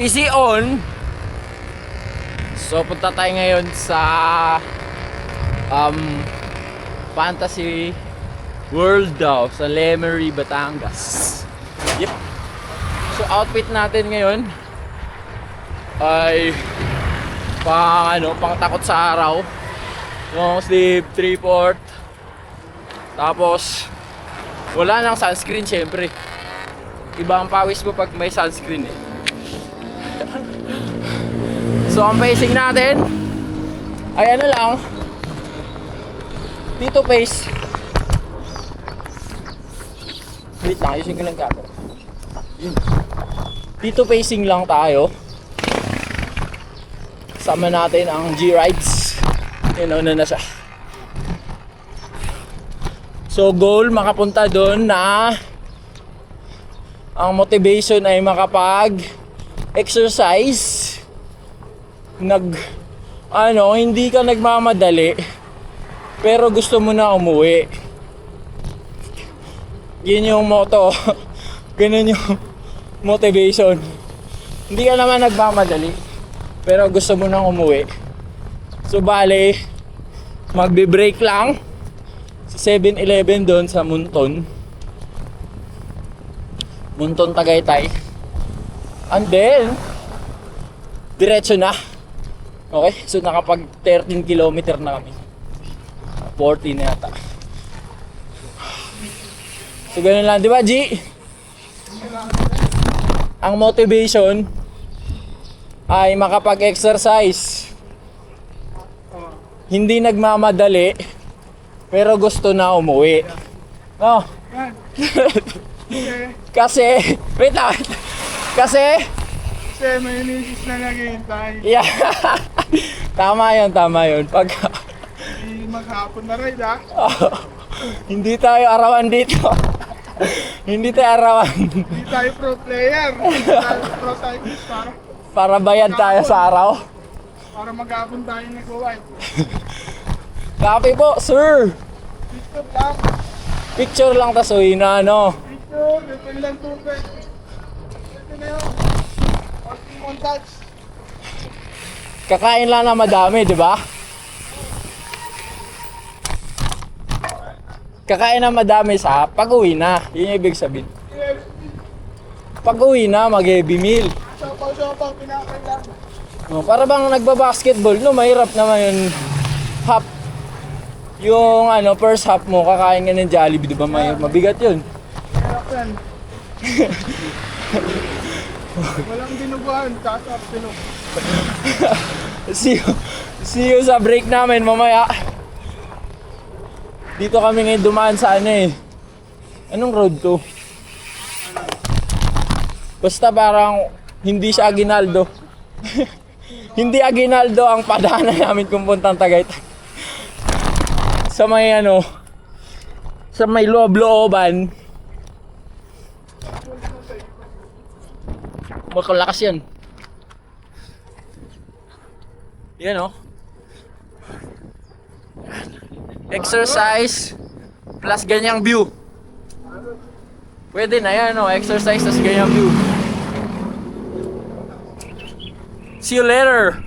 Easy on. So punta tayo ngayon sa Fantasy World daw sa Lemery, Batangas. Yep. So outfit natin ngayon ay pang takot sa araw. Long sleeve, 3/4. Tapos wala nang sunscreen syempre. Iba ang pawis mo pag may sunscreen eh. So ang pacing natin ay ano lang, dito pace. Wait lang, ayusin ko lang camera. Dito pacing lang tayo. Sama natin ang G-Rides. Inauna na siya. So goal, makapunta doon na ang motivation ay makapag-exercise. Hindi ka nagmamadali pero gusto mo na umuwi. Yun yung motto. Ganun yung motivation. Hindi ka naman nagmamadali pero gusto mo nang umuwi. So bale, magbe-break lang sa 7-Eleven doon sa Munton Tagaytay. And then diretso na. Okay, so nakapag 13 kilometer na kami. 40 na yata. So ganun lang, di ba G? Ang motivation ay makapag-exercise. Hindi nagmamadali pero gusto na umuwi. Oh. Kasi, wait lang. Kasi may misis na naghihintay. yeah. Tama yun. Pag Hindi maghapon na ride ha. hindi tayo arawan dito. Hindi tayo arawan. Hindi tayo pro player. Hindi tayo pro cyclist Para bayad tayo sa araw. para maghapon tayo nag-wipe. Copy po, sir. Picture lang. Picture lang tas uwi na, no? Picture, dito lang tubig. Ito na yun. Montage. Kakain lang na madami, di ba? Kakain na madami sa pag-uwi na. Yun yung ibig sabihin. Pag-uwi na, mag-heavy meal. Sopaw, pinakain lang. Para bang nagba-basketball, no? Mahirap naman yung half. Yung first half mo, kakain ka ng Jollibee, di ba? Mabigat yun. Hirap yan. Walang dinuguan, tatap sinok. See you sa break namin mamaya. Dito kami ngayon dumaan sa anong road to? Basta parang hindi siya Aguinaldo. Hindi Aguinaldo ang padaanan namin kung puntang Tagaytay. Sa may sa may loob-looban. Makalakas yan. Yan exercise plus ganyang view. Pwede na yan exercise plus ganyang view. See you later.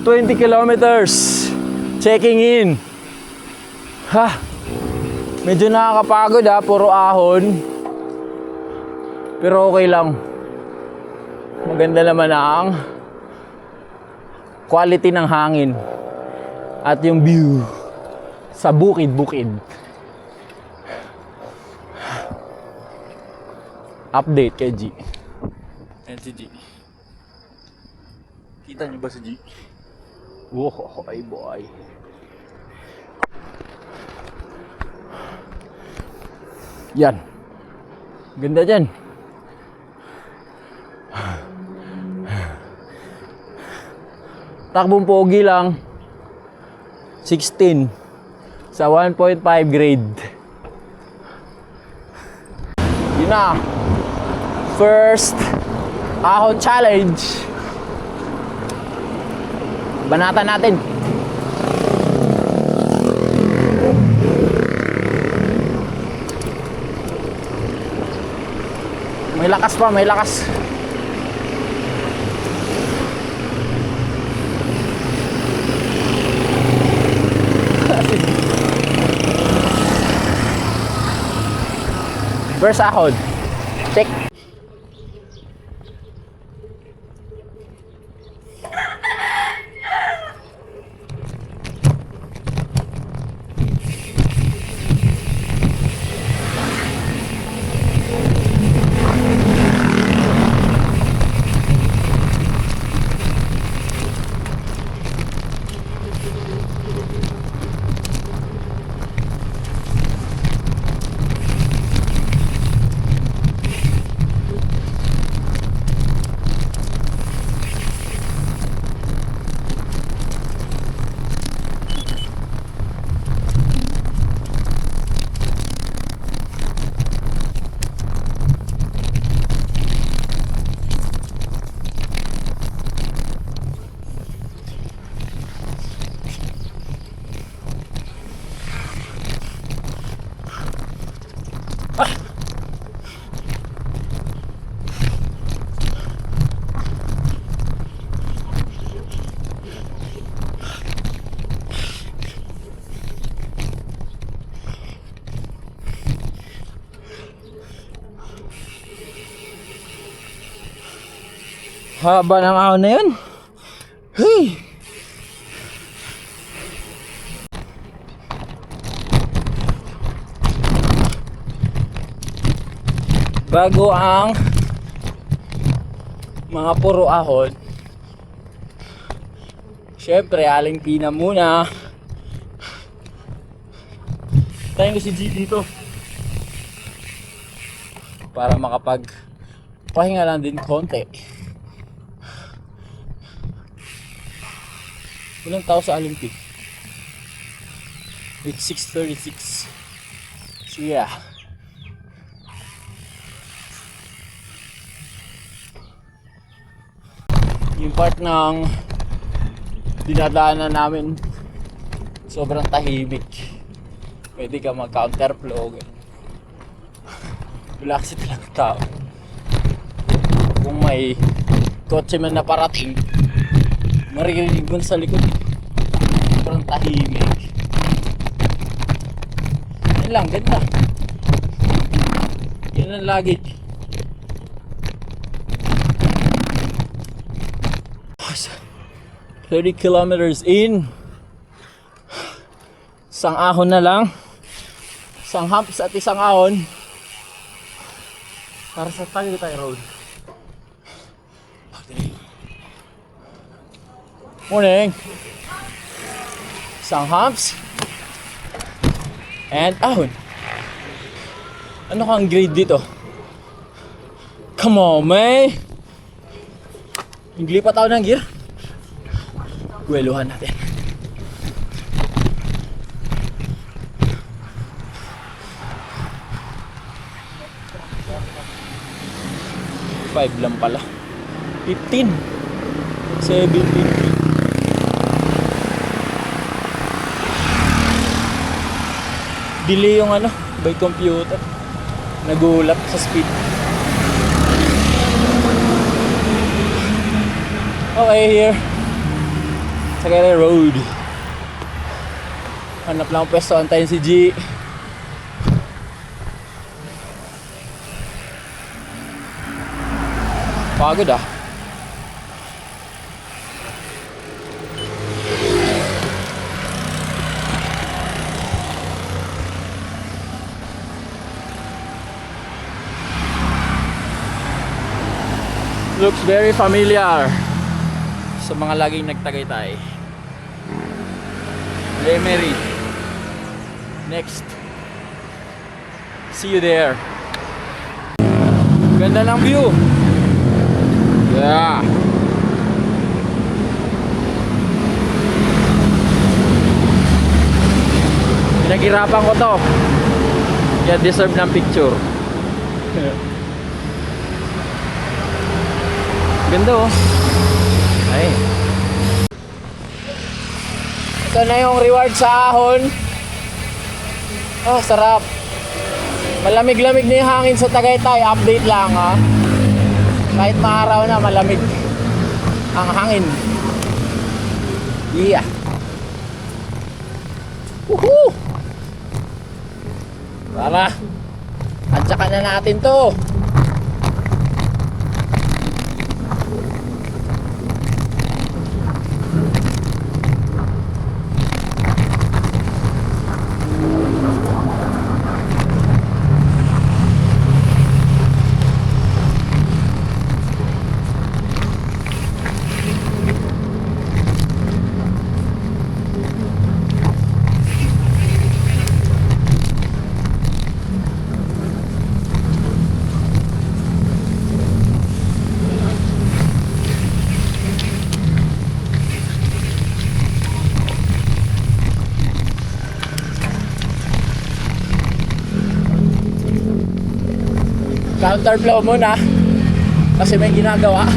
20 kilometers. Checking in. Medyo nakakapagod puro ahon. Pero okay lang. Maganda naman ang quality ng hangin at yung view sa bukid-bukid. Update kay G. Ayan si G. Kita niyo ba si G? Wow, ay boy. Yan. Ganda dyan. Takbong pogi lang. 16 sa 1.5 grade. Yun na. First ahon challenge. Banatan natin. May lakas pa, may lakas. Where's ahon? Check. Haba ng ahon na yun. Hey! Bago ang mga puro ahon, syempre aling pina muna. Tayo ko si G dito para makapag pahinga lang din konti. Ilang tao sa Olympic? It's 6:36. So yeah. Yung part ng dinadaanan namin sobrang tahimik. Pwede ka mag counterflow. Relax lang tao. Kung may kotse man na parating, maririnig mo sa likod. Sobrang tahimik. Yan lang, ganda. Yan ang lagi. 30 kilometers in. Isang ahon na lang. Isang humps at isang ahon. Para sa Tagaytay Road. Morning. Isang humps. And ahon. Ano kang grade dito? Come on, man. Naglipat ako ng gear. Gweluhan natin. Five lang pala. 15. 17. Delay yung ano, by computer. Nagulat sa speed. Okay, here. Tagaytay Road. Hanap lang ang pwesto, antayin si G. Pagod ah. Looks very familiar sa mga laging nagtagaytay. Lemery. Next. See you there. Ganda ng view. Yeah. Pinaghirapan ko to. Kaya deserve ng picture. Ganda oh. Ay. Ito na yung reward sa ahon. Oh, sarap. Malamig-lamig na yung hangin sa Tagaytay. Update lang ha. Kahit maaraw na, malamig ang hangin. Yeah. Woohoo! Tara. Atsakan na natin to. Counterflow muna kasi may ginagawa.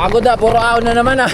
Pagod ah, puro ahon na naman ah.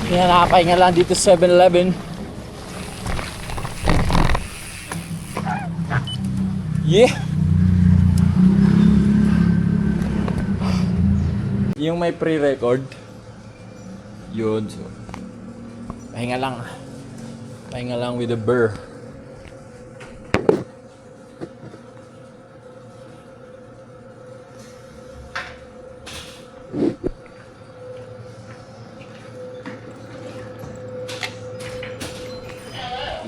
Yan, nakapahinga lang dito sa 7-Eleven. Yeah! Yung may pre-record, yun. So, pahinga lang. Pahinga lang with the burr.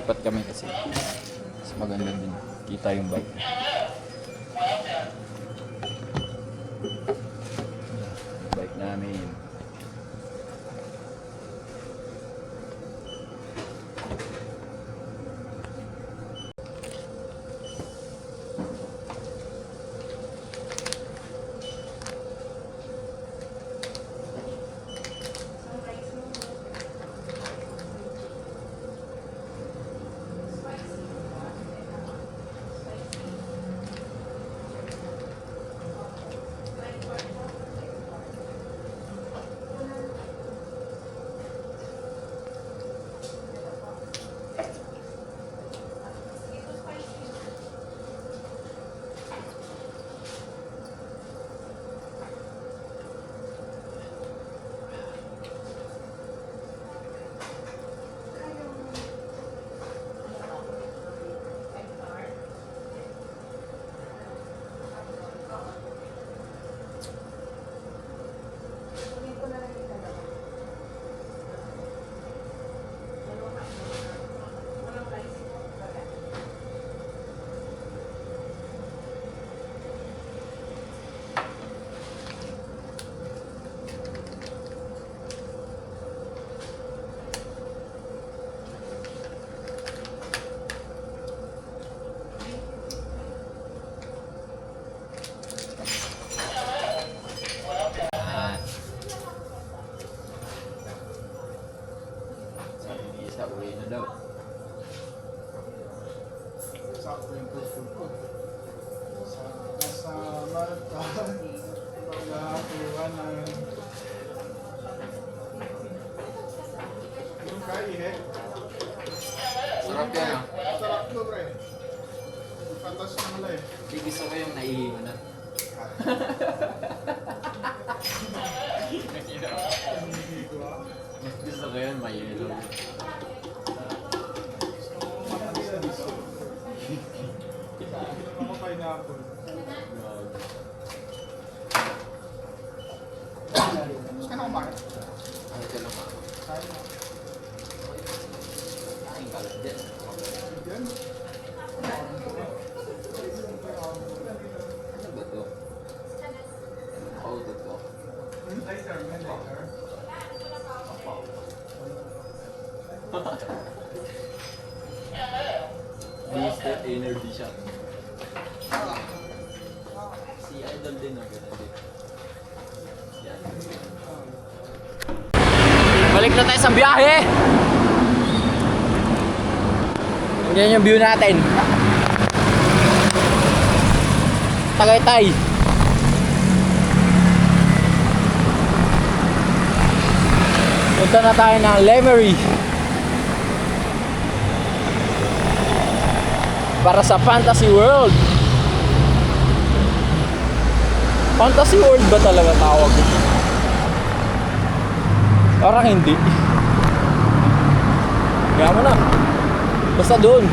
Lipat kami kasi mas maganda din kita yung bike. Bike namin. ko yung naiiwan na. Mas gusto ko yun, may yellow. Ako pineapple. Ano ba? Ay, ito lang ako. Ay, kalat din. Yan. Ano ba to? Pautot ko. Later, man, later. Boosted energy shot. Si Idol din ang ganun din. Yan. Balik na tayo sa biyahe! Yan yung view natin. Tagaytay. Punta na tayo ng Lemery. Para sa Fantasy World. Fantasy World ba talaga tawag? Parang hindi. Kaya mo na. Basta doon.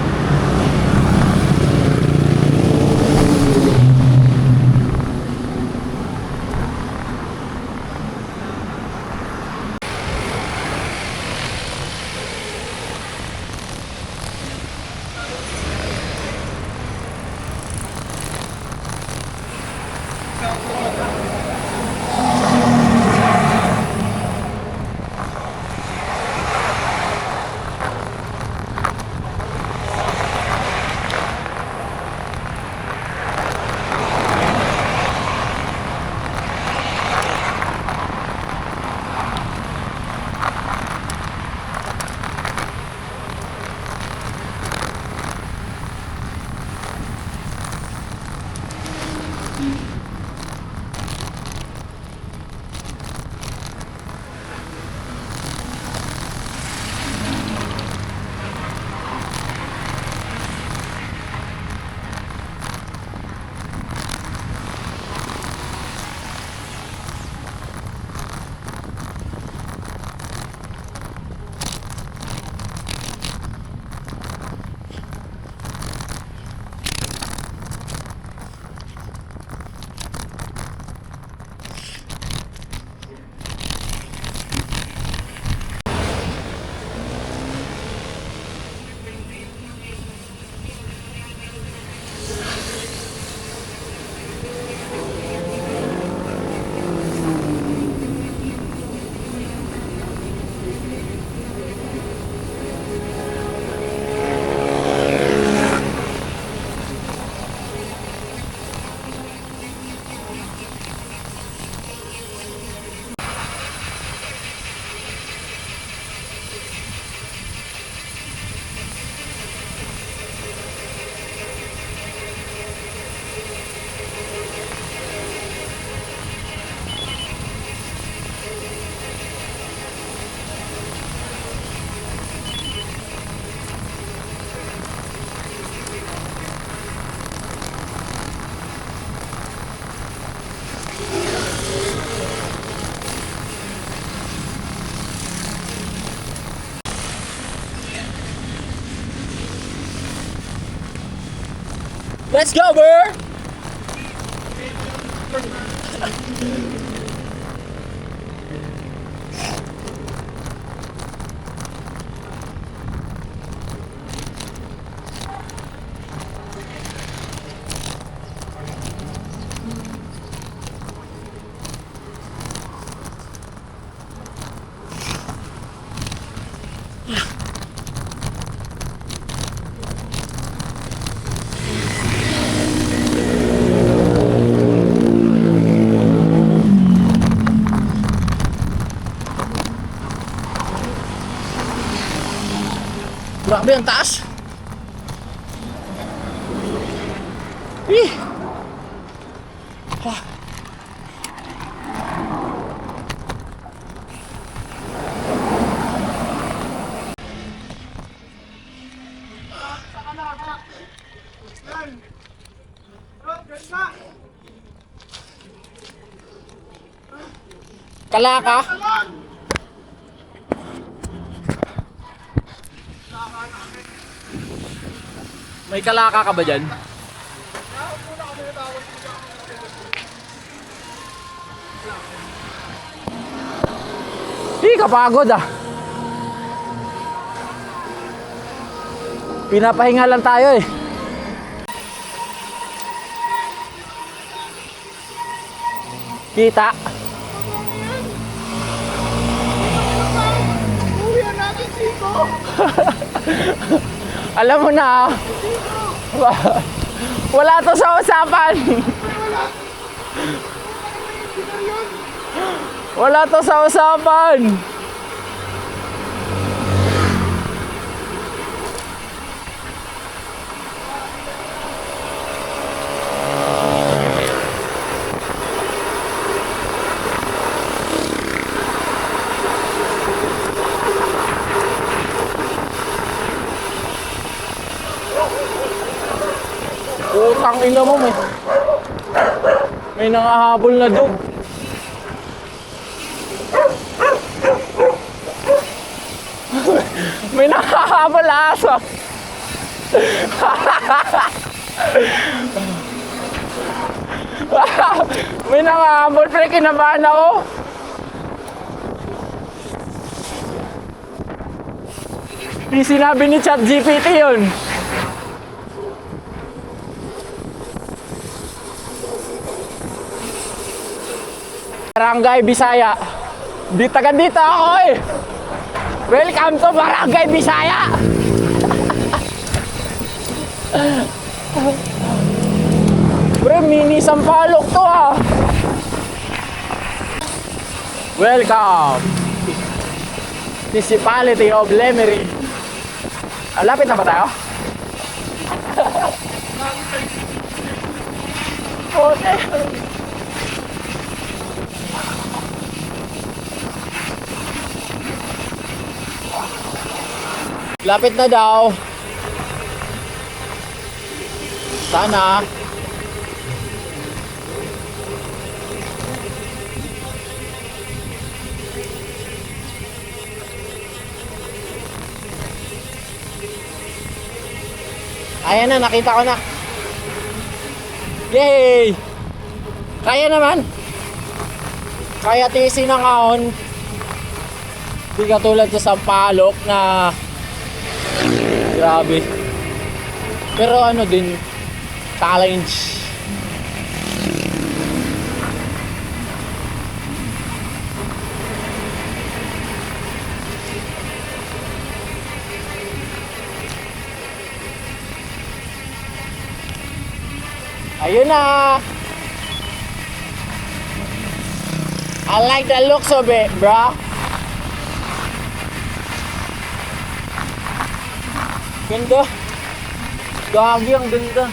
Let's go, bro! Grabe ang taas. Eh. Ah. Yan. Road, ganda. Kalaka? May kalaka ka ba dyan? Hindi kapagod ah. Pinapahinga lang tayo eh. Kita. Uwi natin, Chico! Alam mo na, wala to sa usapan. Wala to sa usapan. Utang ina mo, may nangahabol na dog. May nangahabol aso. May nangahabol, pre, kinabahan ako. Di sinabi ni ChatGPT yun. Barangay Bisaya. Di taga dito ako eh. Welcome to Barangay Bisaya. Pre, mini Sampalok to ah. Welcome. Municipality of Lemery. Lapit na ba tayo? Okay. Lapit na daw. Sana. Ayan na, nakita ko na. Yay! Kaya naman. Kaya tiisin ang kahon. Di katulad sa Sampalok na grabe. Pero ano din, challenge. Ayun na. I like the looks of it, bro. Ganda. Gagi, ang ganda.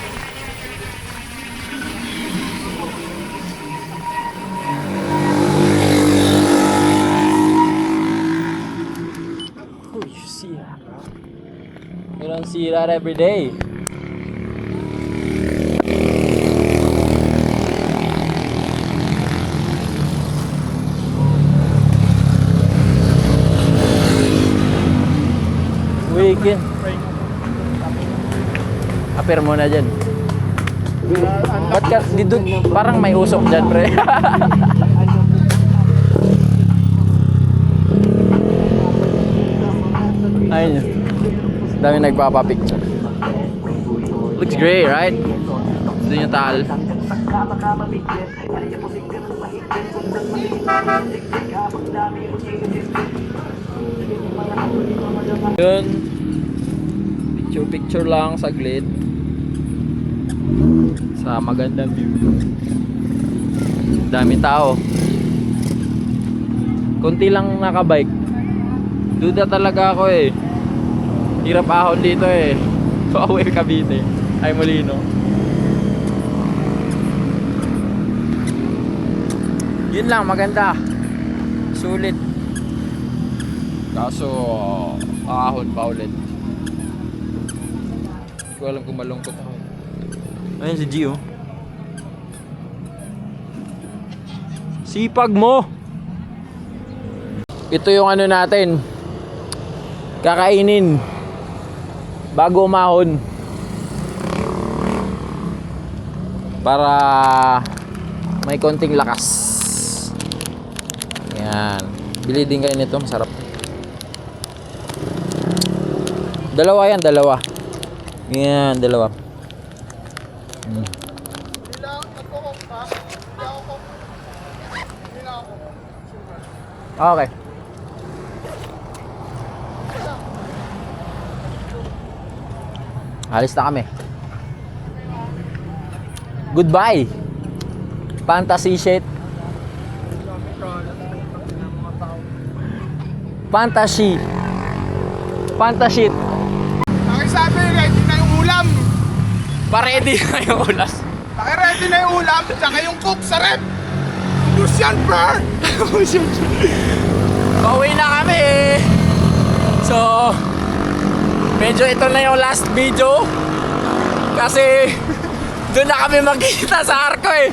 Oh, you see that, bro? You don't see that every day. Weekend. Aper mo na dyan. Ba't ka, dito, parang may usok dyan, pre. Ayun yun. Dami nagpapapicture. Looks great, right? Doon yung tal. Yun. Picture lang saglit sa magandang view. Dami tao. Konti lang nakabike. Duda talaga ako eh. Hirap ahon dito eh. Pauwi Cavite. Ay Molino. Yun lang, maganda. Sulit. Kaso ahon pa ulit. Hindi ko alam kung malungkot ako. Ayun si Gio. Sipag mo. Ito yung ano natin. Kakainin bago umahon. Para may konting lakas. Yan. Bili din kayo nito, masarap. Dalawa yan, dalawa. Yan, dalawa. Okay. Alis na kami. Goodbye. Fantasy shit. Fantasy. Fantasy. Pakisabi, ready na yung ulam. Pa-ready na yung ulas. Paki-ready na yung ulam, tsaka yung cook sa rep. Ubus yan, bro. Pauwi na kami. So, medyo ito na yung last video. Kasi doon na kami magkita sa Arco eh.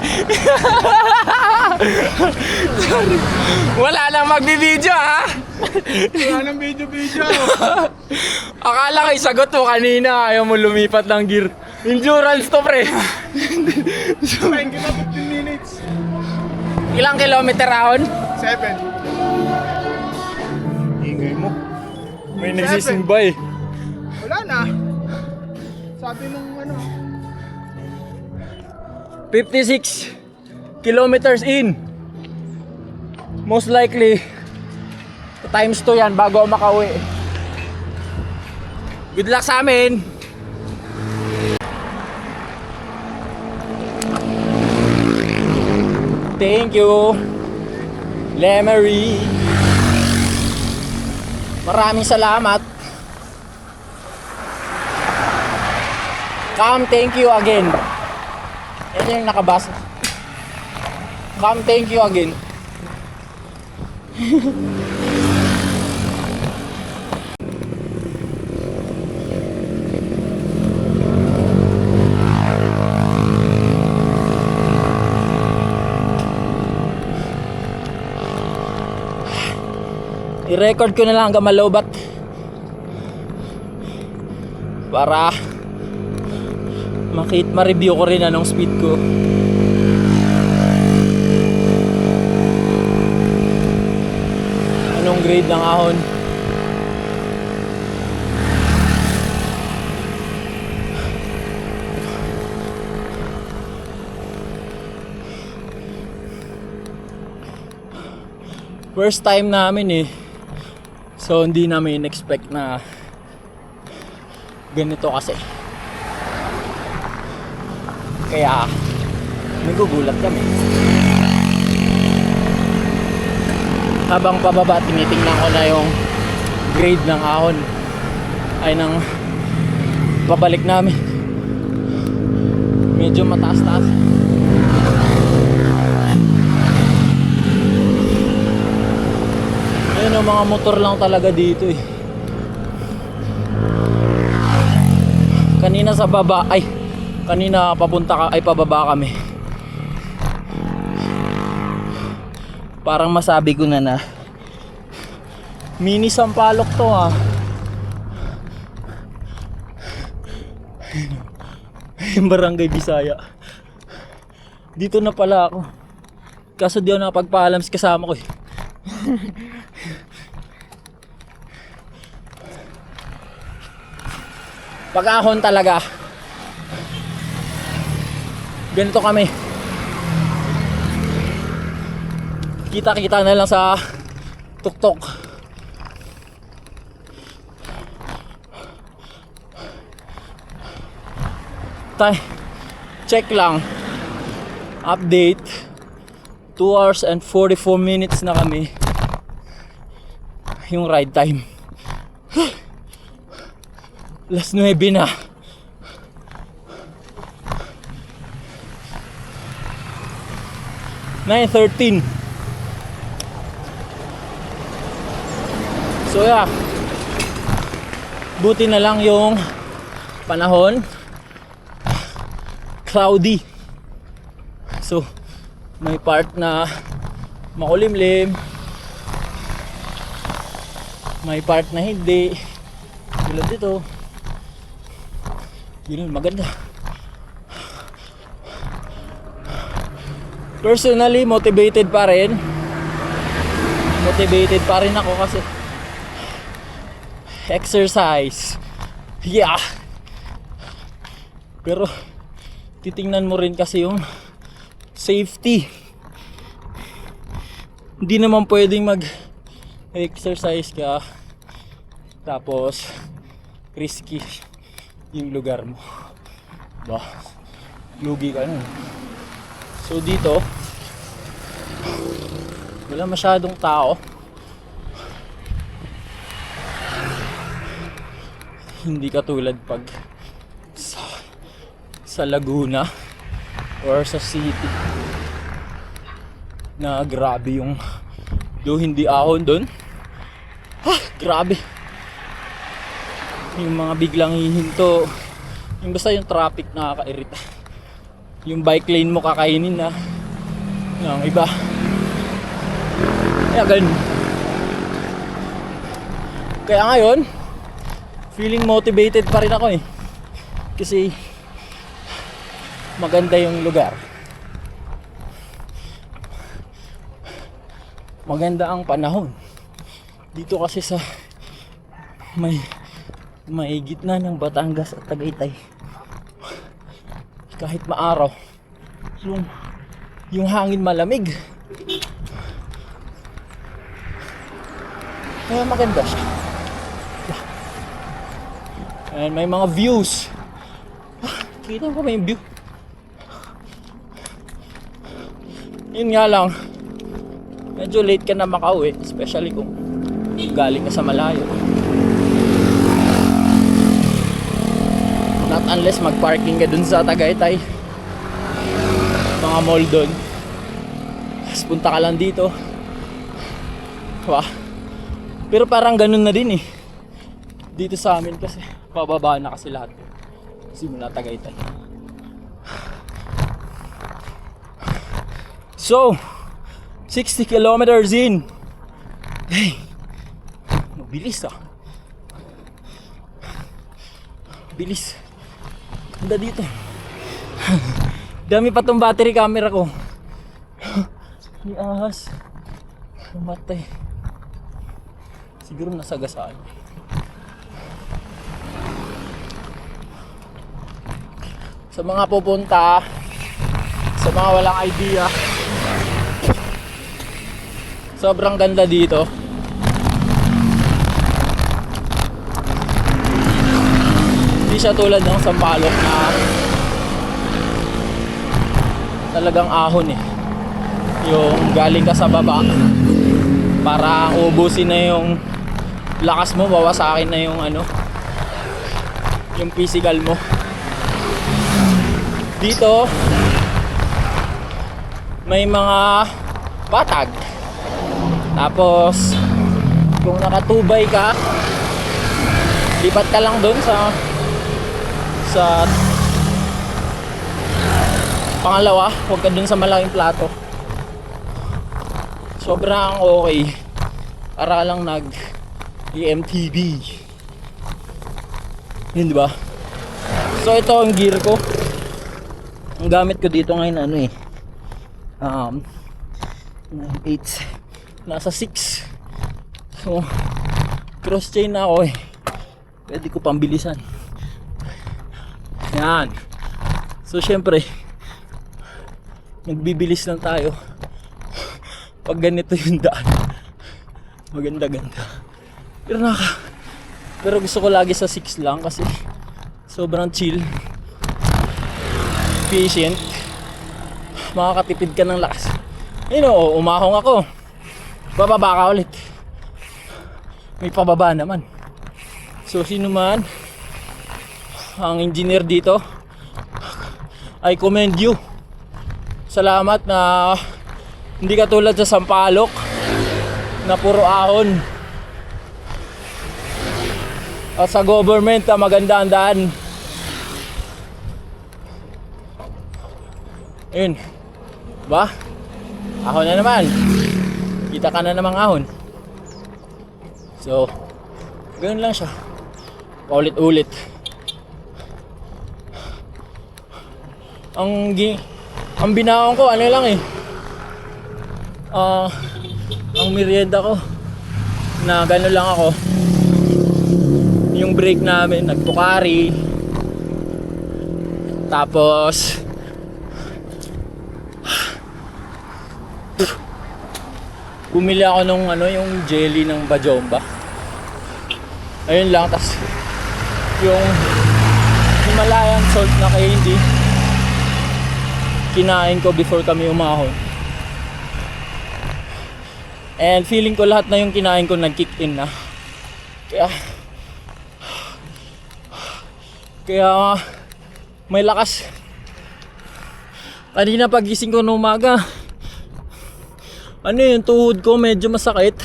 Sorry. Wala nang magbibideo ha. Wala nang video-video. Akala ko isagot mo kanina, ayaw mo lumipat ng gear. Endurance to pre. Thank you na 15 minutes. Ilang kilometer ahon? 7. Ingay mo. May Seven. nagsisimba eh. Wala na. Sabi nung ano. 56 kilometers in. Most likely times 2 yan bago ako makauwi. Good luck sa amin. Thank you Lemery. Maraming salamat. Come, thank you again. Ito yung nakabasa. Come, thank you again. I-record ko na lang hanggang malobat para ma-review ko rin anong speed ko. Anong grade ng ahon. First time namin eh. So hindi namin expect na ganito kasi. Kaya nagugulat kami. Habang pababa, tinitingnan ko na yung grade ng ahon ay ng pabalik namin. Medyo mataas-taas. Ayun o, mga motor lang talaga dito eh. Kanina sa baba, kanina pababa kami. Parang masabi ko na mini Sampaloc to ha. Yung Barangay Bisaya. Dito na pala ako. Kaso di ako nakapagpaalam sa kasama ko eh. Pag-ahon talaga ganito kami. Kita-kita na lang sa tuktok. Check lang. Update. 2 hours and 44 minutes na kami. Yung ride time. Las 9 na. (9:13) So yeah, buti na lang yung panahon cloudy. So may part na makulimlim. May part na hindi. Tulad dito. Yun, maganda. Personally, motivated pa rin. Motivated pa rin ako kasi exercise. Yeah. Pero titingnan mo rin kasi yung safety. Hindi naman pwedeng mag-exercise ka tapos risky yung lugar mo. Bah, lugi ka nun. So dito wala masyadong tao. Hindi katulad pag sa Laguna or sa city na grabe yung hindi ahon doon. Grabe yung mga biglang hihinto, yung basta yung traffic nakakairita. Yung bike lane mo kakainin na ng iba. Kaya ganun. Kaya ngayon feeling motivated pa rin ako eh. Kasi maganda yung lugar. Maganda ang panahon. Dito kasi sa may gitna ng Batangas at Tagaytay. Kahit maaraw, yung hangin malamig. Kaya maganda siya. And may mga views. Kita ko may view. Yun nga lang, medyo late ka na makauwi, especially kung galing ka sa malayo. Not unless mag-parking ka dun sa Tagaytay, mga mall dun. Tapos punta ka lang dito. Wah. Pero parang ganun na din eh. Dito sa amin kasi pababa na kasi lahat. Simula Tagaytay. So, 60 kilometers in. Hey, mabilis ah. Bilis. Ganda dito. Dami pa tong battery camera ko. Ni ahas. Namatay. Siguro nasagasaan. Sa mga pupunta, sa mga walang idea, sobrang ganda dito. Hindi siya tulad ng Sampaloc na talagang ahon eh. Yung galing ka sa baba, para ubusin na yung lakas mo, bawasakin na yung yung physical mo. Dito may mga patag. Tapos kung nakatubay ka, lipat ka lang doon sa pangalawa, huwag ka doon sa malaking plato. Sobrang okay. Para lang EMTB. Yun, diba? So ito ang gear ko. Ang gamit ko dito ngayon 8, nasa 6. So cross chain na ako eh. Pwede ko pambilisan. Yan. So syempre nagbibilis lang tayo pag ganito yung daan. Maganda-ganda. Pero gusto ko lagi sa 6 lang kasi sobrang chill, efficient, makakatipid ka ng lakas. Umahong ako, bababa ka ulit, may pababa naman. So sino man ang engineer dito, I commend you. Salamat na hindi ka tulad sa Sampaloc na puro ahon. At sa government na maganda ang daan. Yun. Ba? Ahon na naman. kita ka na namang ahon. So, ganoon lang siya. Paulit-ulit. Ang binaon ko, ano lang eh. Ang merienda ko, na gano'n lang ako. Yung break namin, nagpukari. Tapos, bumili ako nung yung jelly ng Bajomba. Ayun lang, tas yung Himalayan salt na candy kinain ko before kami umahon. And feeling ko lahat na yung kinain ko nag-kick in na. Kaya may lakas. Kanina pagising ko ng umaga, yung tuhod ko medyo masakit.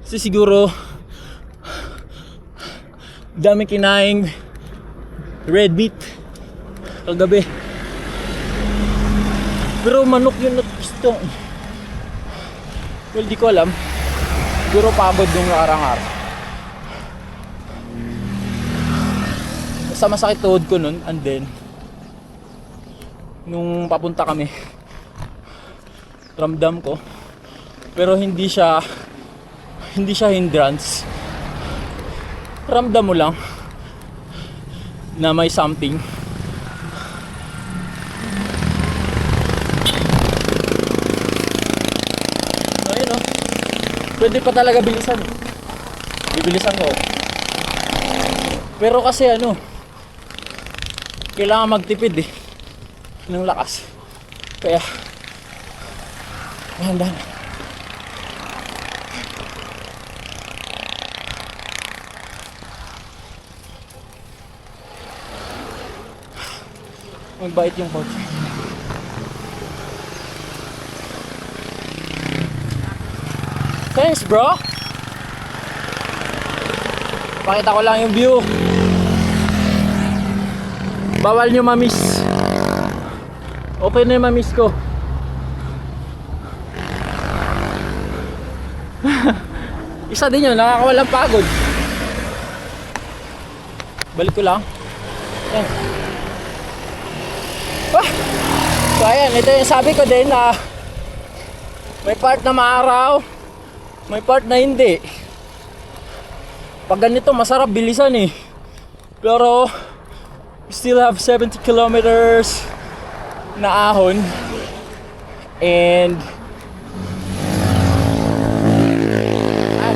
Kasi siguro dami kinaing red meat kagabi. Pero manok yun na gusto. Well, di ko alam. Siguro pagod yung nakarang-araw. Basta masakit tuhod ko nun. And then nung papunta kami, ramdam ko. Pero hindi siya hindrance. Ramdam mo lang na may something. Ayun oh. Pwede pa talaga bilisan. Bibilisan ko. Pero kasi kailangan magtipid ng lakas. Kaya dahan-dahan. Magbait yung coach. Thanks bro. Pakita ko lang yung view. Bawal nyo mamiss. Okay na yung mamiss ko. Isa din yun, nakakawalang pagod. Balik ko lang. Yan. So ayan, ito yung sabi ko din na may part na maaraw, may part na hindi. Pag ganito masarap bilisan pero we still have 70 kilometers na ahon. And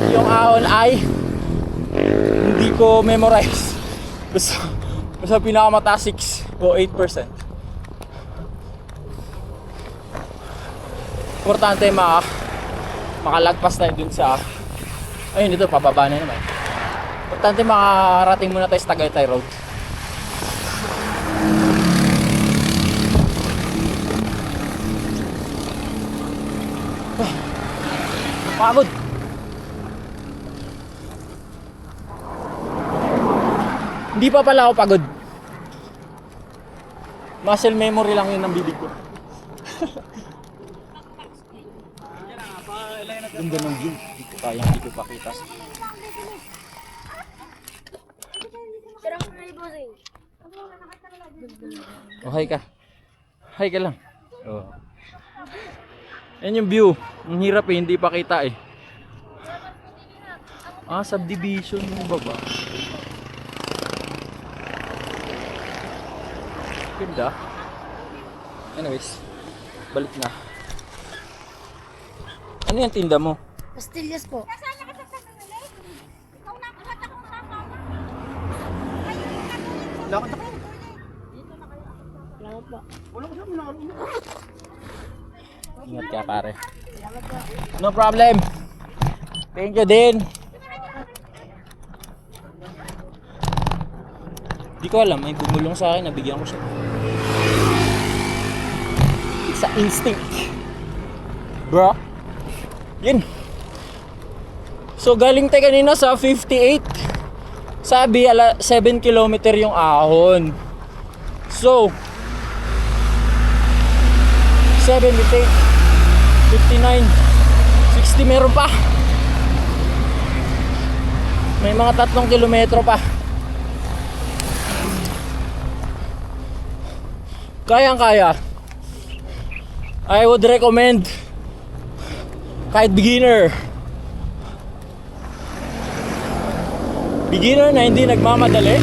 yung ahon ay hindi ko memorize. Basta pinakamataas 6 o 8%. Importante makalagpas tayo dun sa ayun, ito pababa na naman. Importante makarating muna tayo sa Tagaytay Road. Pagod. Hindi pa pala ako pagod. Muscle memory lang yun ng bibig ko. Ganda ng view. Hindi ko pakita. Oh, hi ka. Hi ka lang. Oh. Yan yung view. Ang hirap hindi pa kita subdivision yung baba. Ganda. Anyways, balik na. Ano yung tinda mo? Pastillas po. Lakad ako. Salamat po. Wala ko sabi na Ingat ka pare. No problem. Thank you din. Di ko alam, may bumulong sa akin, nabigyan ko siya. It's an instinct. Bro. Yun. So galing tayo kanina sa 58. Sabi 7 kilometer yung ahon. So 78, 59. 60 meron pa. May mga 3 kilometro pa. Kayang-kaya. I would recommend kahit beginner na hindi nagmamadali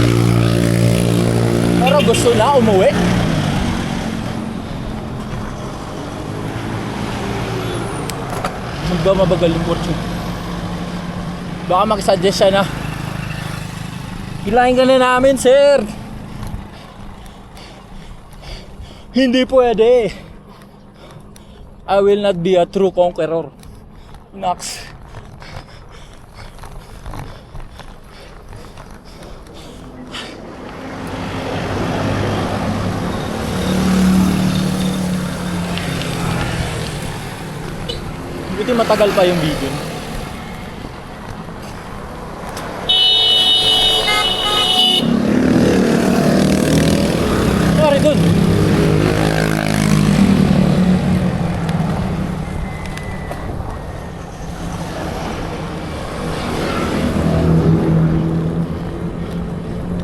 pero gusto na umuwi. Mabagal yung fortune. Baka mag-suggest siya na hilahin ka na namin, sir. Hindi pwede. I will not be a true conqueror. Nox. Buti matagal pa yung video. Sorry, dun.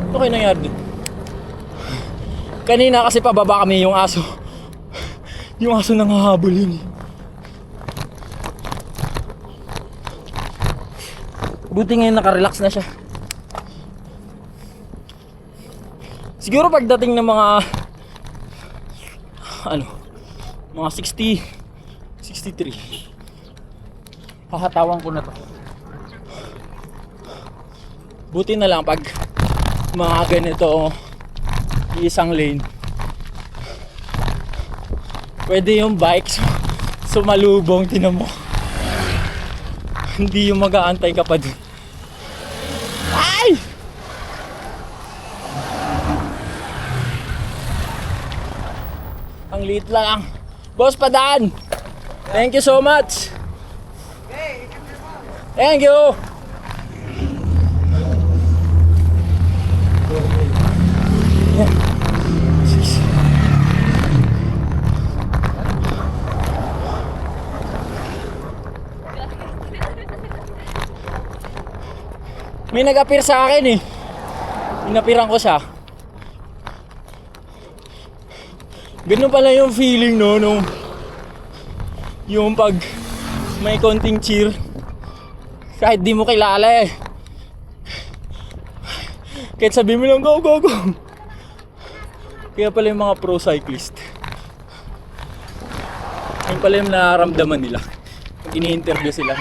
Ano kayo nangyari dun? Kanina kasi pababa kami yung aso. Yung aso nanghahabol yun eh. Buti ngayon nakarelax na siya. Siguro pagdating ng mga mga 60, 63, hahatawan ko na to. Buti na lang pag mga ganito isang lane, pwede yung bikes sumalubong, tinan mo. Hindi yung mag-aantay ka pa dun. Ay! Ang liit lang. Boss, padaan! Thank you so much! Thank you! Yeah. May nag-appear sa akin eh. Inapiran ko siya. Ganun pala yung feeling no, nung yung pag may konting cheer kahit di mo kilala eh. Kahit sabi mo lang go go go. Kaya pala yung mga pro cyclist, yun pala yung nararamdaman nila pag ini-interview sila.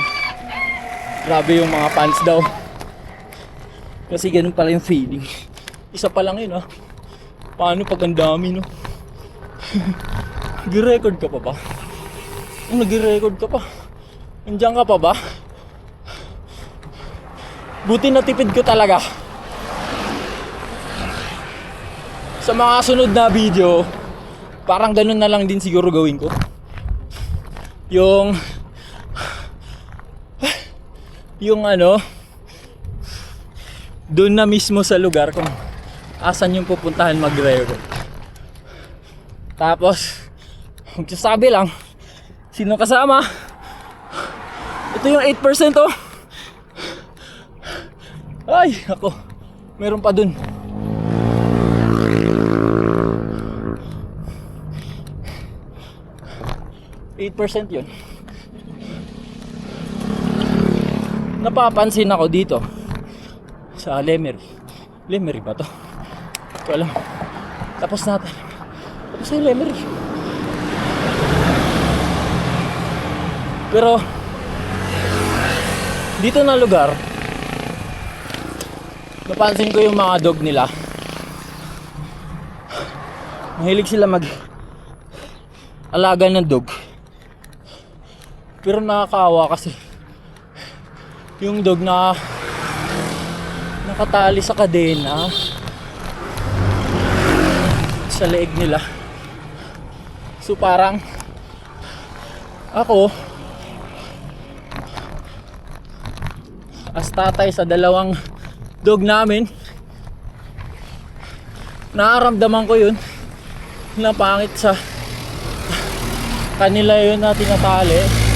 Grabe yung mga fans daw. Kasi ganun pala yung feeling. Isa pa lang yun Paano pag ang dami no? Nag-record ka pa ba? Nag-record ka pa? Nandiyan ka pa ba? Buti natipid ko talaga. Sa mga sunod na video, parang ganun na lang din siguro gawin ko. Yung doon na mismo sa lugar kung asan yung pupuntahan mag-record. Tapos magsasabi lang sino kasama. Ito yung 8% Ay, ako. Meron pa dun. %8 yun. Napapansin ako dito sa Lemery. Lemery ba to? Hindi ko alam. Tapos natin. Tapos yung Lemery. Pero dito na lugar, napansin ko yung mga dog nila. Mahilig sila mag-alaga ng dog. Pero nakakaawa kasi yung dog na nakatali sa kadena sa leeg nila. So parang ako as tatay sa dalawang dog namin, nararamdaman ko yun na pangit sa kanila yun na tinatali.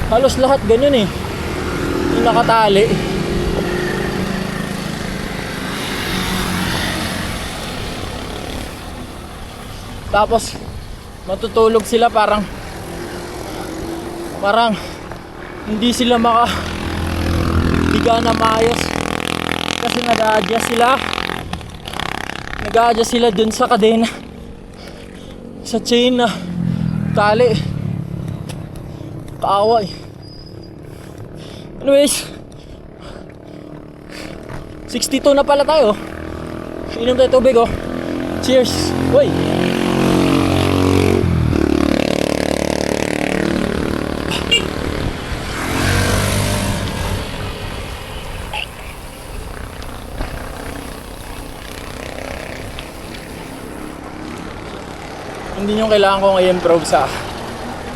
Halos lahat ganyan eh. Yung nakatali. Tapos matutulog sila parang hindi sila higa na maayos kasi nag-a-adjust sila dun sa kadena, sa chain na tali. Kaawa eh. Anyways, 62 na pala tayo. Inom tayo tubig oh. Cheers. Uy. Hindi nyo kailangan kong i-improve sa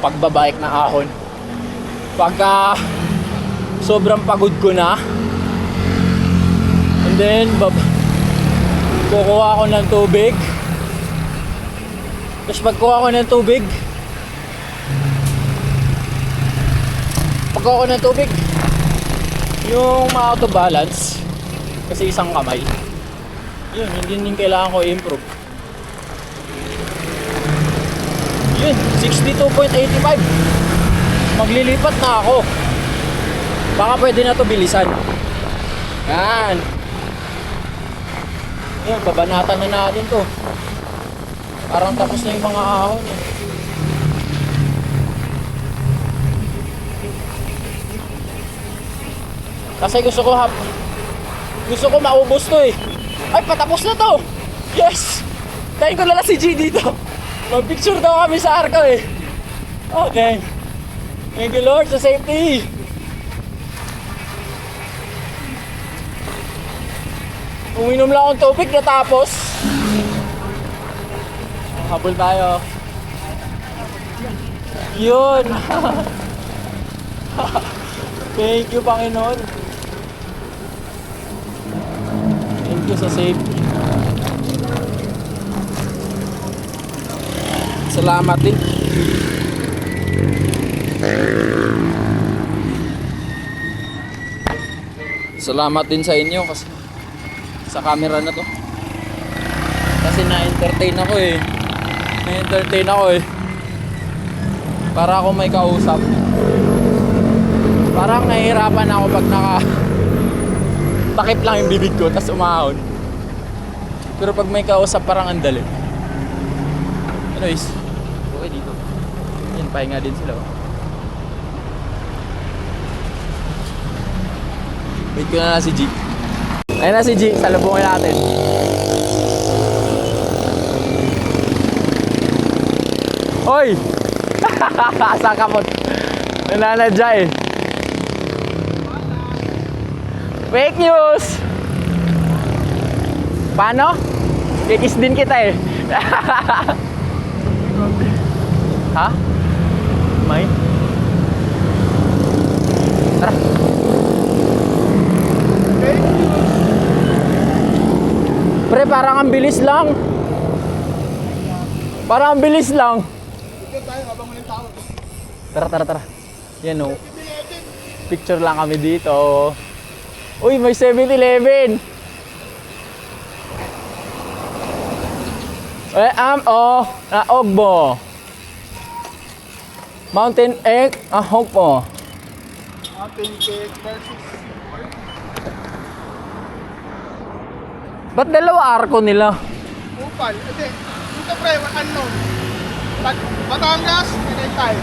pagbabike na ahon. Pagka sobrang pagod ko na, and then kukuha ako ng tubig. Tapos pagkuha ko ng tubig, yung ma-auto balance kasi isang kamay, yun, hindi kailangan ko i-improve. Yun, 62.85. Maglilipat na ako. Baka pwede na to bilisan. Yan. Yan, babanatan na natin to. Parang tapos na yung mga ahon eh. Kasi gusto ko maubos to eh. Ay, patapos na to. Yes. Tayo ko na lang si G dito. Mag-picture daw kami sa arko eh. Okay. Thank you Lord sa safety. Uminom lang akong tubig natapos. Habol tayo. Yun. Thank you Panginoon. Thank you sa safety. Salamat din. Salamat din sa inyo kasi sa camera na to. Kasi na-entertain ako eh. Para ako may kausap. Parang nahihirapan ako pag takip lang yung bibig ko tas umahon. Pero pag may kausap parang andali. Anyways, okay dito. Yan, pahinga din sila. Wait ko na si G. Ayun na si G, salubungin natin. Hoy! Asa ka mo? Nananadya eh. Fake news! Paano? Kikis din kita eh. Ha? May? Tara. Pre, parang ang bilis lang. Parang ang bilis lang. Dito tayo habang walang tao. Tara. Yan o. Picture lang kami dito. Uy, may 7-Eleven. Ogbo. Mountain egg, Ogbo. Mountain cake versus Ba't dalawa arko nila? Upal. Kasi dito pre, unknown. Batangas, Tinay tayo.